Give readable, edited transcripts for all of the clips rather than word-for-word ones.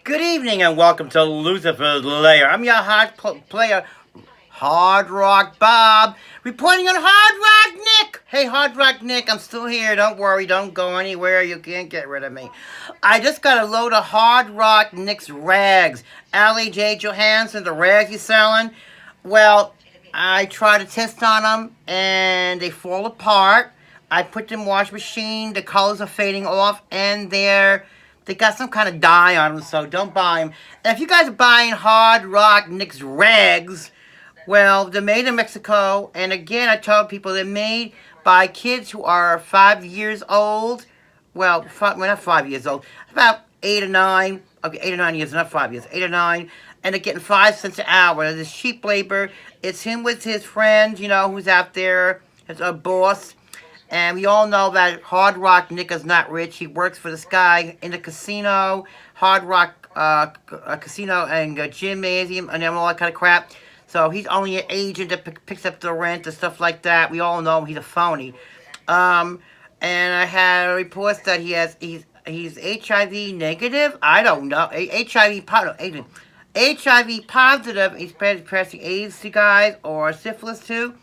Good evening and welcome to Lucifer's Lair. I'm your player, Hard Rock Bob, reporting on Hard Rock Nick. Hey, Hard Rock Nick, I'm still here. Don't worry, don't go anywhere. You can't get rid of me. I just got a load of Hard Rock Nick's rags. Allie J. Johansson, the rags he's selling. Well, I try to test on them and they fall apart. I put them in the wash machine. The colors are fading off and they got some kind of dye on them, so don't buy them. And if you guys are buying Hard Rock Nick's rags, well, they're made in Mexico. And again, I tell people they're made by kids who are 5 years old. Well, not 5 years old. About 8 or 9. Okay, 8 or 9 years, not 5 years. 8 or 9. And they're getting 5 cents an hour. This cheap labor. It's him with his friends, who's out there as a boss. And we all know that Hard Rock Nick is not rich. He works for this guy in the casino, Hard Rock Casino and Gymnasium, and all that kind of crap. So he's only an agent that picks up the rent and stuff like that. We all know he's a phony. And I had reports that he's HIV negative. I don't know. HIV positive. HIV positive. He's passing AIDS to guys or syphilis to.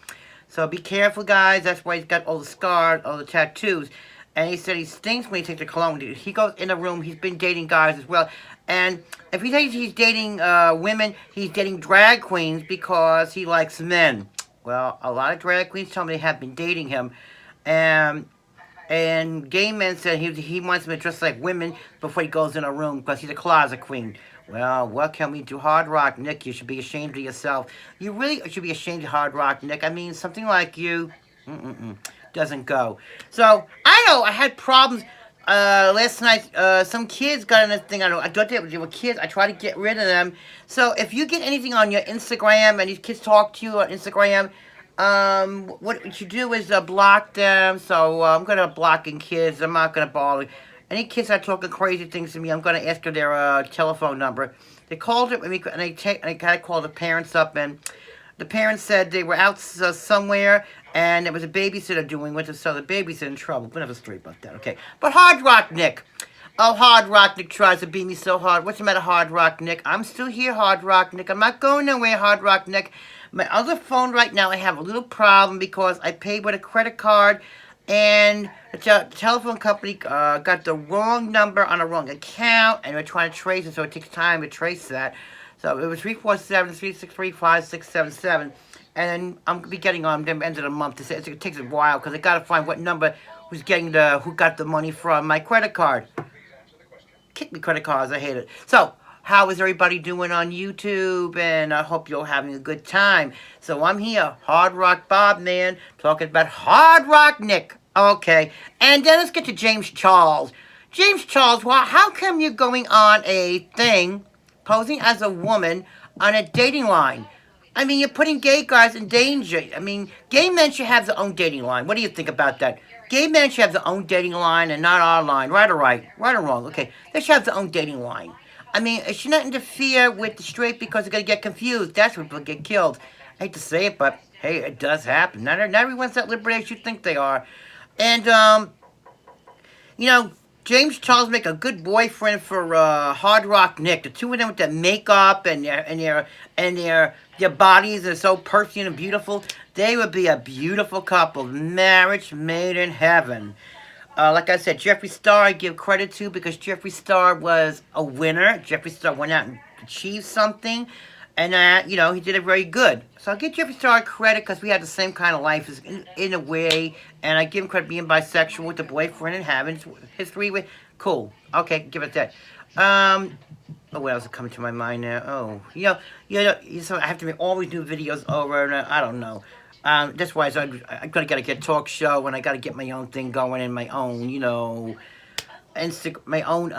So be careful, guys. That's why he's got all the scars, all the tattoos. And he said he stinks when he takes the cologne. He goes in a room. He's been dating guys as well. And if he thinks he's dating women, he's dating drag queens because he likes men. Well, a lot of drag queens tell me they have been dating him. And gay men said he wants them to dress like women before he goes in a room because he's a closet queen. Well, what can we do? Hard Rock Nick, you should be ashamed of yourself. You really should be ashamed of Hard Rock Nick. I mean, something like you doesn't go. So, I know I had problems last night. Some kids got on this thing. I thought they were kids. I tried to get rid of them. So, if you get anything on your Instagram and these kids talk to you on Instagram, what you do is block them. So, I'm going to blocking kids. I'm not going to bother. Any kids that are talking crazy things to me, I'm going to ask for their telephone number. They called it, and I got to call the parents up, and the parents said they were out somewhere, and there was a babysitter doing it, so the baby's in trouble. We'll have a story about that, okay? But Hard Rock Nick. Oh, Hard Rock Nick tries to beat me so hard. What's the matter, Hard Rock Nick? I'm still here, Hard Rock Nick. I'm not going nowhere, Hard Rock Nick. My other phone right now, I have a little problem because I paid with a credit card, and the telephone company got the wrong number on the wrong account, and we're trying to trace it, so it takes time to trace that. So it was 347-363-5677, and I'm going to be getting on the end of the month. It takes a while, because I got to find what number who got the money from my credit card. Kick me credit cards, I hate it. So, how is everybody doing on YouTube? And I hope you're having a good time. So I'm here, Hard Rock Bob, man, talking about Hard Rock Nick. Okay, and then let's get to James Charles. James Charles, well, how come you're going on a thing, posing as a woman, on a dating line? I mean, you're putting gay guys in danger. I mean, gay men should have their own dating line. What do you think about that? Gay men should have their own dating line and not our line. Right or right? Right or wrong? Okay, they should have their own dating line. I mean, it should not interfere with the straight because they're going to get confused. That's when people get killed. I hate to say it, but hey, it does happen. Not everyone's that liberated as you think they are. And, James Charles make a good boyfriend for Hard Rock Nick. The two of them with their makeup and their bodies are so perfect and beautiful. They would be a beautiful couple. Marriage made in heaven. Like I said, Jeffree Star I give credit to because Jeffree Star was a winner. Jeffree Star went out and achieved something. And, he did it very good. So I'll give Jeffree Star credit because we had the same kind of life in a way. And I give him credit being bisexual with the boyfriend and having his three-way. Cool. Okay, give it that. What else is coming to my mind now? Oh, so I have to make all these new videos over, and I don't know. That's why I gotta get a talk show, and I gotta get my own thing going and my own, my own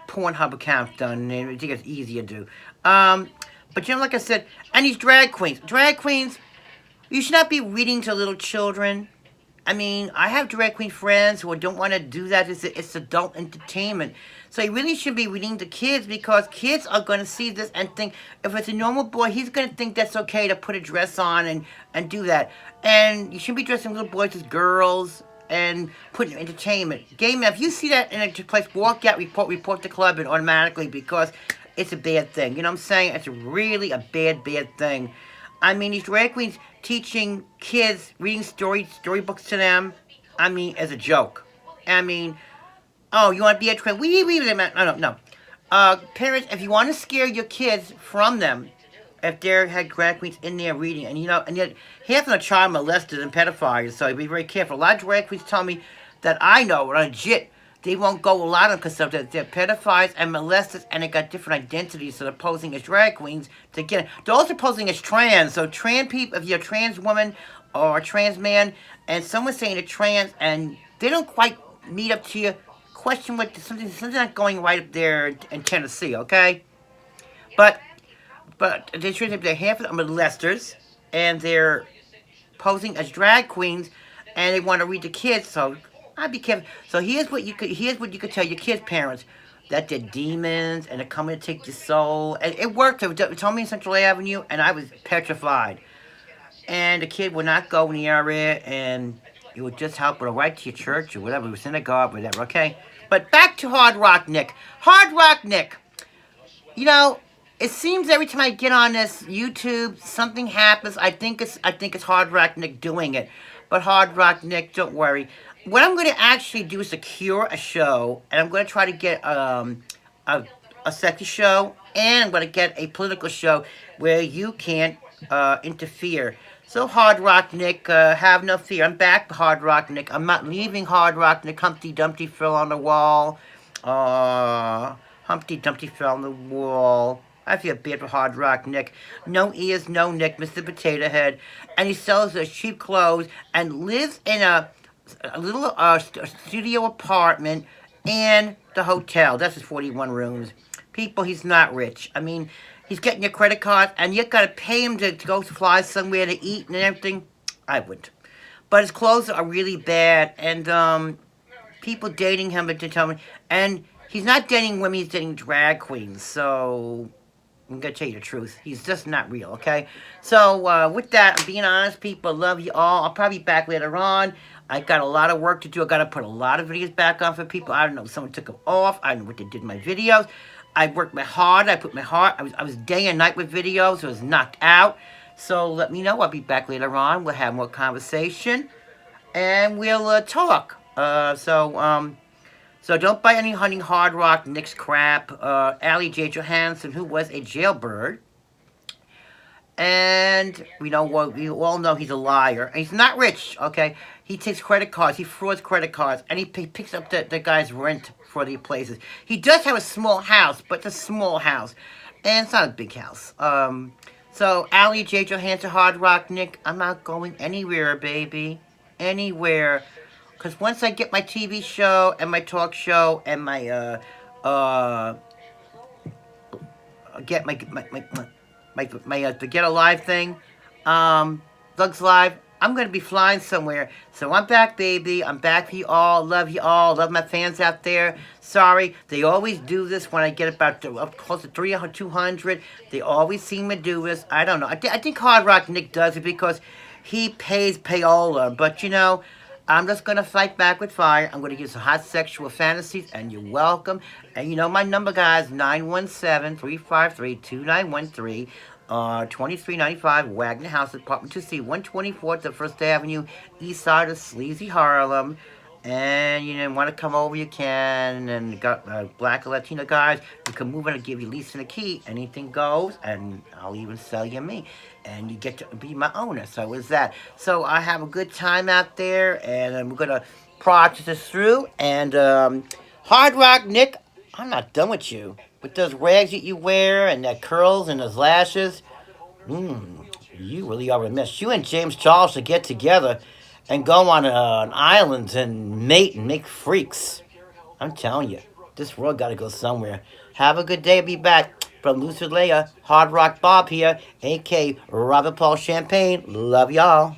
Pornhub account done. And I think it's easier to do. But like I said, and these drag queens, you should not be reading to little children. I mean, I have drag queen friends who don't want to do that. It's adult entertainment. So you really should be reading to kids because kids are going to see this and think, if it's a normal boy, he's going to think that's okay to put a dress on and do that. And you shouldn't be dressing little boys as girls. and put in entertainment. Gay men, if you see that in a place, walk out, report the club, and automatically, because it's a bad thing. You know what I'm saying? It's really a bad thing. I mean, these drag queens teaching kids, reading storybooks to them, I mean, as a joke. I mean, oh, you want to be a trans? No. Parents, if you want to scare your kids from them, if there had drag queens in there reading, and yet half of the child molesters and pedophiles, so be very careful. A lot of drag queens tell me that I know, legit, they won't go a lot of them because they're pedophiles and molesters, and they got different identities, so they're posing as drag queens to get it. They're also posing as trans, so trans people, if you're a trans woman or a trans man, and someone's saying they're trans, and they don't quite meet up to you, question what something's not going right up there in Tennessee, okay? But they're half of them are molesters, and they're posing as drag queens, and they want to read the kids, so I'd be careful. So here's what you could tell your kids' parents, that they're demons and they're coming to take your soul. And it worked. It told me in Central Avenue, and I was petrified. And the kid would not go in the area, and it would just help her right to your church or whatever, synagogue, whatever. Okay. But back to Hard Rock Nick. Hard Rock Nick. You know, it seems every time I get on this YouTube, something happens. I think it's Hard Rock Nick doing it. But Hard Rock Nick, don't worry. What I'm going to actually do is secure a show, and I'm going to try to get a sexy show, and I'm going to get a political show where you can't interfere. So Hard Rock Nick, have no fear. I'm back, Hard Rock Nick. I'm not leaving Hard Rock Nick. Humpty Dumpty fell on the wall. Humpty Dumpty fell on the wall. I feel bad for Hard Rock Nick. No ears, no Nick, Mr. Potato Head. And he sells those cheap clothes and lives in a little studio apartment and the hotel. That's his 41 rooms. People, he's not rich. I mean, he's getting your credit card, and you got to pay him to go fly somewhere to eat and everything. I wouldn't. But his clothes are really bad, and people dating him, but to tell me, and he's not dating women, he's dating drag queens. So I'm going to tell you the truth. He's just not real, okay? So with that, I'm being honest, people. Love you all. I'll probably be back later on. I got a lot of work to do. I got to put a lot of videos back on for people. I don't know if someone took them off. I don't know what they did in my videos. I worked my heart. I was day and night with videos. I was knocked out. So let me know. I'll be back later on. We'll have more conversation. And we'll talk. So don't buy any Hunting Hard Rock Nick's crap. Allie J. Johansson, who was a jailbird. And we all know he's a liar. And he's not rich, okay? He takes credit cards. He frauds credit cards. And he picks up the guy's rent for the places. He does have a small house, but it's a small house. And it's not a big house. So, Allie J. Johansson, Hard Rock Nick, I'm not going anywhere, baby. Anywhere. Because once I get my TV show and my talk show and my, get the Get Alive thing, Doug's Live, I'm going to be flying somewhere. So I'm back, baby. I'm back for you all. Love you all. Love my fans out there. Sorry, they always do this when I get about up close to 300, 200. They always seem to do this. I don't know. I think Hard Rock Nick does it because he pays payola. But, you know, I'm just going to fight back with fire. I'm going to give some hot sexual fantasies, and you're welcome. And you know my number, guys, 917-353-2913. 2395 Wagner House, Apartment 2C, 124th of First Avenue, east side of Sleazy, Harlem. And you know, want to come over, you can. And got black or Latino guys, you can move in and give you lease and a key. Anything goes, and I'll even sell you me. And you get to be my owner. So is that. So I have a good time out there, and I'm going to process this through. And Hard Rock Nick, I'm not done with you. With those rags that you wear and that curls and those lashes, you really are a mess. You and James Charles should get together and go on an island and mate and make freaks. I'm telling you, this world got to go somewhere. Have a good day. Be back. From Lucifer Leia, Hard Rock Bob here, a.k.a. Robert Paul Champagne. Love y'all.